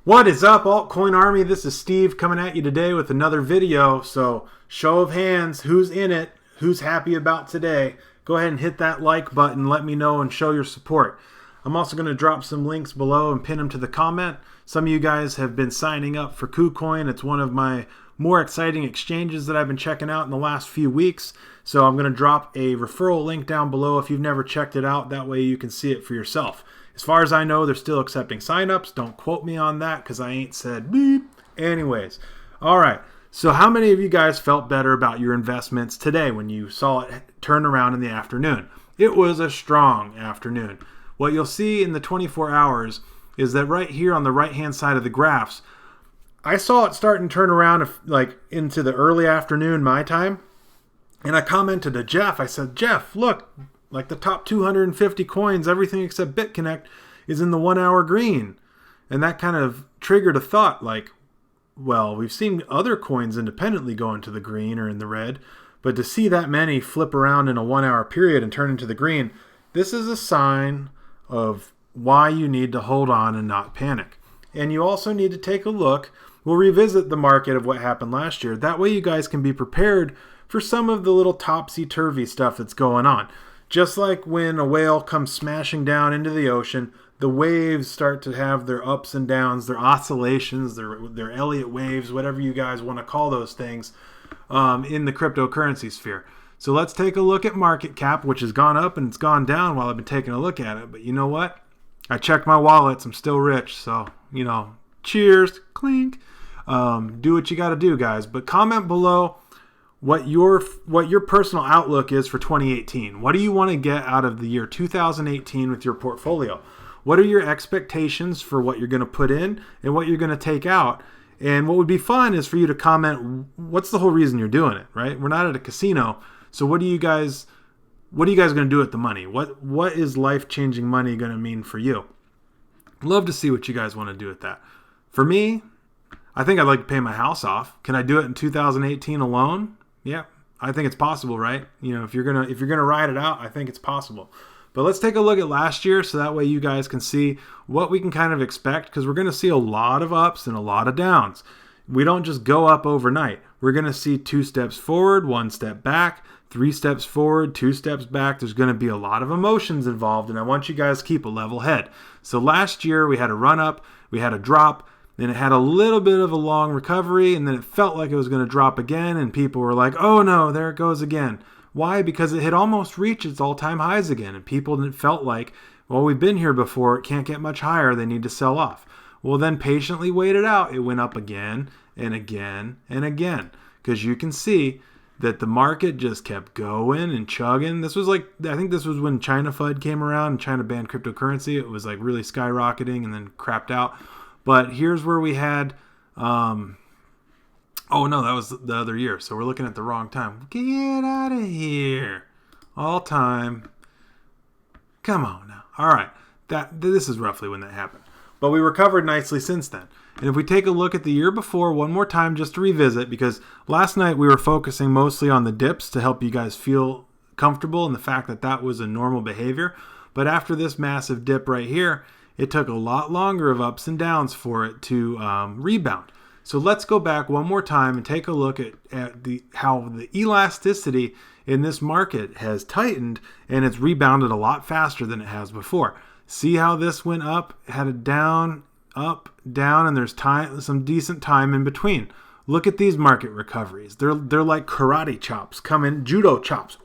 What is up, Altcoin Army? This is Steve coming at you today with another video. So, show of hands, who's in it? Who's happy about today? Go ahead and hit that like button. Let me know and show your support. I'm also going to drop some links below and pin them to the comment. Some of you guys have been signing up for KuCoin. It's one of my more exciting exchanges that I've been checking out in the last few weeks. So I'm going to drop a referral link down below if you've never checked it out. That way you can see it for yourself. As far as I know, they're still accepting signups. Don't quote me on that because I ain't said beep. Anyways, all right. So how many of you guys felt better about your investments today when you saw it turn around in the afternoon? It was a strong afternoon. What you'll see in the 24 hours is that right here on the right-hand side of the graphs, I saw it starting to turn around like into the early afternoon my time. And I commented to Jeff. I said, Jeff, look, like the top 250 coins, everything except BitConnect is in the 1 hour green. And that kind of triggered a thought like, well, we've seen other coins independently go into the green or in the red, but to see that many flip around in a 1 hour period and turn into the green, this is a sign of why you need to hold on and not panic. And you also need to take a look. We'll revisit the market of what happened last year. That way you guys can be prepared for some of the little topsy-turvy stuff that's going on. Just like when a whale comes smashing down into the ocean, the waves start to have their ups and downs, their oscillations, their Elliott waves, whatever you guys want to call those things, in the cryptocurrency sphere. So let's take a look at market cap, which has gone up and it's gone down while I've been taking a look at it. But you know what? I checked my wallets. I'm still rich. So, cheers, clink. Do what you got to do, guys. But comment below what your personal outlook is for 2018. What do you want to get out of the year 2018 with your portfolio? What are your expectations for what you're going to put in and what you're going to take out? And what would be fun is for you to comment, what's the whole reason you're doing it, right? We're not at a casino. So what are you guys going to do with the money? What is life-changing money going to mean for you? Love to see what you guys want to do with that. For me, I think I'd like to pay my house off. Can I do it in 2018 alone? Yeah, I think it's possible, right? If you're gonna ride it out, I think it's possible. But let's take a look at last year so that way you guys can see what we can kind of expect, because we're going to see a lot of ups and a lot of downs. We don't just go up overnight. We're going to see 2 steps forward, 1 step back, 3 steps forward, 2 steps back. There's going to be a lot of emotions involved, and I want you guys to keep a level head. So last year we had a run up, we had a drop, then it had a little bit of a long recovery, and then it felt like it was going to drop again, and people were like, oh no, there it goes again. Why? Because it had almost reached its all-time highs again, and people felt like, well, we've been here before, it can't get much higher, they need to sell off. Well, then patiently wait it out. It went up again and again and again, because you can see that the market just kept going and chugging. This was I think this was when China FUD came around and China banned cryptocurrency. It was like really skyrocketing and then crapped out. But here's where we had, oh no, that was the other year. So we're looking at the wrong time. Get out of here. All time. Come on now. All right. This is roughly when that happened. But we recovered nicely since then. And if we take a look at the year before one more time just to revisit, because last night we were focusing mostly on the dips to help you guys feel comfortable in the fact that that was a normal behavior. But after this massive dip right here, it took a lot longer of ups and downs for it to rebound. So let's go back one more time and take a look at how the elasticity in this market has tightened, and it's rebounded a lot faster than it has before. See how this went up, had a down, up, down, and there's some decent time in between. Look at these market recoveries. They're like karate chops judo chops,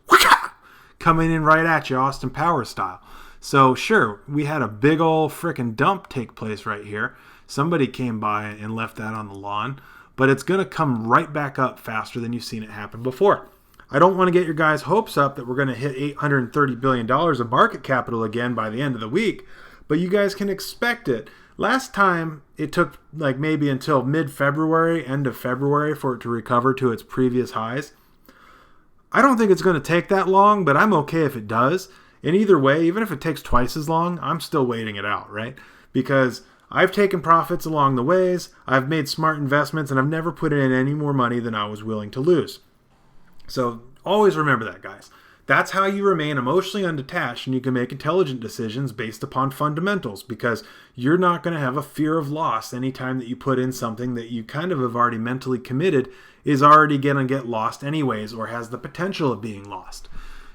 coming in right at you, Austin Powers style. So sure, we had a big old frickin' dump take place right here. Somebody came by and left that on the lawn, but it's going to come right back up faster than you've seen it happen before. I don't want to get your guys' hopes up that we're going to hit $830 billion of market capital again by the end of the week, but you guys can expect it. Last time, it took like maybe until mid-February, end of February, for it to recover to its previous highs. I don't think it's going to take that long, but I'm okay if it does. And either way, even if it takes twice as long, I'm still waiting it out, right? Because I've taken profits along the ways, I've made smart investments, and I've never put in any more money than I was willing to lose. So always remember that, guys. That's how you remain emotionally undetached and you can make intelligent decisions based upon fundamentals, because you're not going to have a fear of loss anytime that you put in something that you kind of have already mentally committed is already going to get lost anyways, or has the potential of being lost.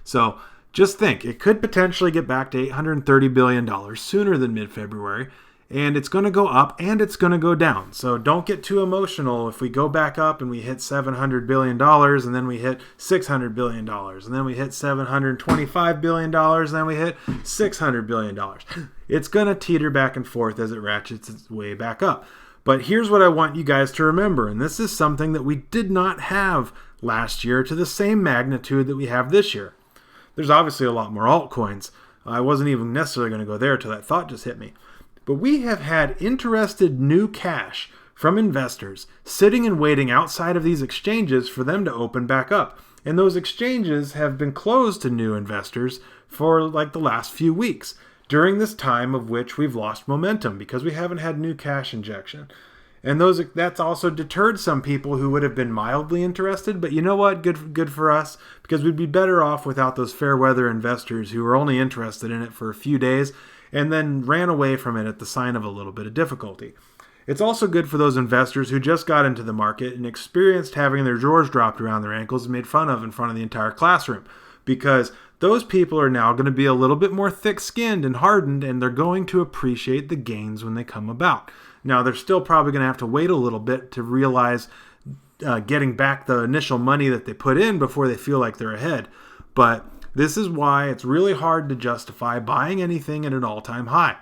So just think, it could potentially get back to $830 billion sooner than mid-February, and it's going to go up and it's going to go down. So don't get too emotional if we go back up and we hit $700 billion and then we hit $600 billion and then we hit $725 billion and then we hit $600 billion. It's going to teeter back and forth as it ratchets its way back up. But here's what I want you guys to remember, and this is something that we did not have last year to the same magnitude that we have this year. There's obviously a lot more altcoins. I wasn't even necessarily going to go there till that thought just hit me. But we have had interested new cash from investors sitting and waiting outside of these exchanges for them to open back up. And those exchanges have been closed to new investors for like the last few weeks, during this time of which we've lost momentum because we haven't had new cash injection. And that's also deterred some people who would have been mildly interested. But you know what? Good for us, because we'd be better off without those fair weather investors who were only interested in it for a few days and then ran away from it at the sign of a little bit of difficulty. It's also good for those investors who just got into the market and experienced having their drawers dropped around their ankles and made fun of in front of the entire classroom, because those people are now going to be a little bit more thick-skinned and hardened, and they're going to appreciate the gains when they come about. Now, they're still probably going to have to wait a little bit to realize getting back the initial money that they put in before they feel like they're ahead. But this is why it's really hard to justify buying anything at an all-time high.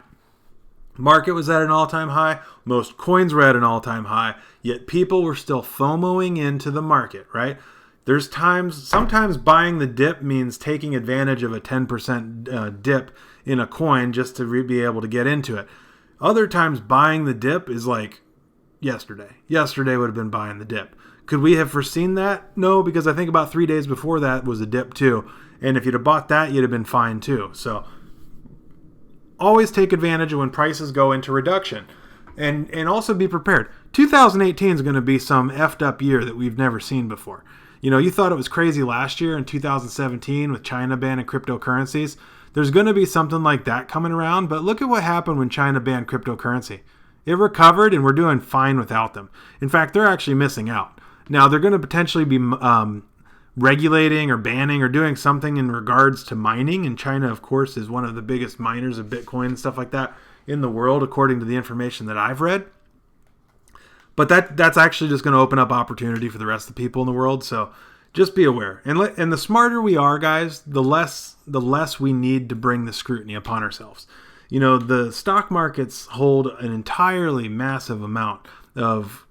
Market was at an all-time high. Most coins were at an all-time high. Yet people were still FOMOing into the market, right? Sometimes buying the dip means taking advantage of a 10% dip in a coin just to be able to get into it. Other times buying the dip is like yesterday. Yesterday would have been buying the dip. Could we have foreseen that? No, because I think about 3 days before that was a dip too. And if you'd have bought that, you'd have been fine too. So always take advantage of when prices go into reduction. And also be prepared. 2018 is going to be some effed up year that we've never seen before. You know, you thought it was crazy last year in 2017 with China banning cryptocurrencies. There's going to be something like that coming around. But look at what happened when China banned cryptocurrency. It recovered and we're doing fine without them. In fact, they're actually missing out. Now, they're going to potentially be regulating or banning or doing something in regards to mining. And China, of course, is one of the biggest miners of Bitcoin and stuff like that in the world, according to the information that I've read. But that's actually just going to open up opportunity for the rest of the people in the world. So just be aware. And the smarter we are, guys, the less we need to bring the scrutiny upon ourselves. You know, the stock markets hold an entirely massive amount of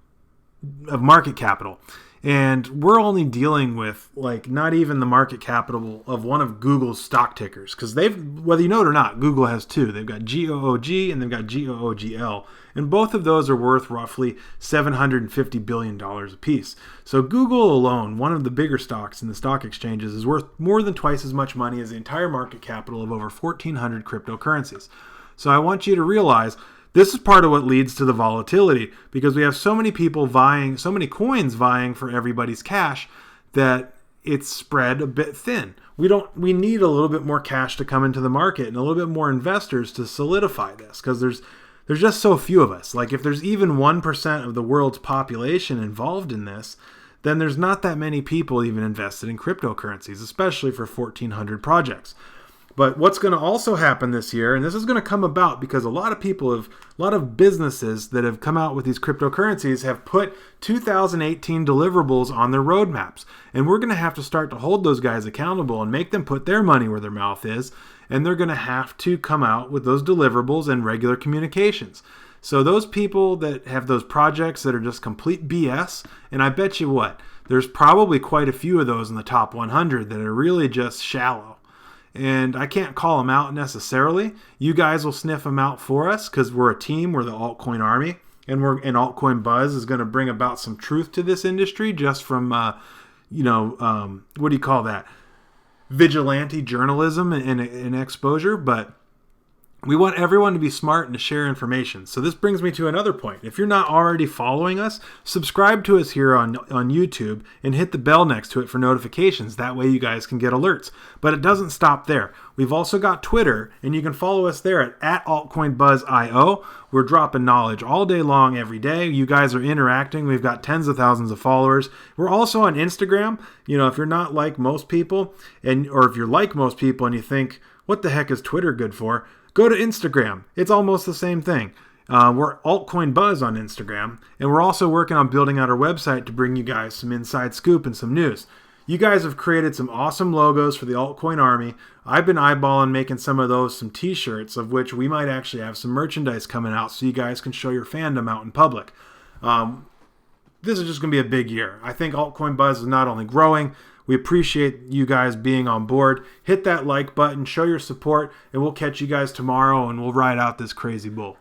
market capital. And we're only dealing with, like, not even the market capital of one of Google's stock tickers. Because whether you know it or not, Google has two. They've got GOOG and they've got GOOGL. And both of those are worth roughly $750 billion a piece. So Google alone, one of the bigger stocks in the stock exchanges, is worth more than twice as much money as the entire market capital of over 1,400 cryptocurrencies. So I want you to realize this is part of what leads to the volatility, because we have so many people vying, so many coins vying for everybody's cash, that it's spread a bit thin. We need a little bit more cash to come into the market and a little bit more investors to solidify this, because there's just so few of us. Like, if there's even 1% of the world's population involved in this, then there's not that many people even invested in cryptocurrencies, especially for 1,400 projects. But what's going to also happen this year, and this is going to come about because a lot of businesses that have come out with these cryptocurrencies have put 2018 deliverables on their roadmaps. And we're going to have to start to hold those guys accountable and make them put their money where their mouth is. And they're going to have to come out with those deliverables and regular communications. So those people that have those projects that are just complete BS, and I bet you what, there's probably quite a few of those in the top 100 that are really just shallow. And I can't call them out necessarily. You guys will sniff them out for us because we're a team. We're the altcoin army. And altcoin buzz is going to bring about some truth to this industry just from, what do you call that? Vigilante journalism and exposure. But We want everyone to be smart and to share information. So this brings me to another point. If you're not already following us, subscribe to us here on YouTube and hit the bell next to it for notifications. That way you guys can get alerts. But it doesn't stop there. We've also got Twitter, and you can follow us there at AltCoinBuzzIO. We're dropping knowledge all day long, every day. You guys are interacting. We've got tens of thousands of followers. We're also on Instagram. You know, if you're not like most people, or if you're like most people and you think, what the heck is Twitter good for? Go to Instagram. It's almost the same thing. We're Altcoin Buzz on Instagram, and we're also working on building out our website to bring you guys some inside scoop and some news. You guys have created some awesome logos for the altcoin army. I've been eyeballing making some of those, some t-shirts, of which we might actually have some merchandise coming out so you guys can show your fandom out in public. This is just going to be a big year. I think Altcoin Buzz is not only growing, we appreciate you guys being on board. Hit that like button, show your support, and we'll catch you guys tomorrow, and we'll ride out this crazy bull.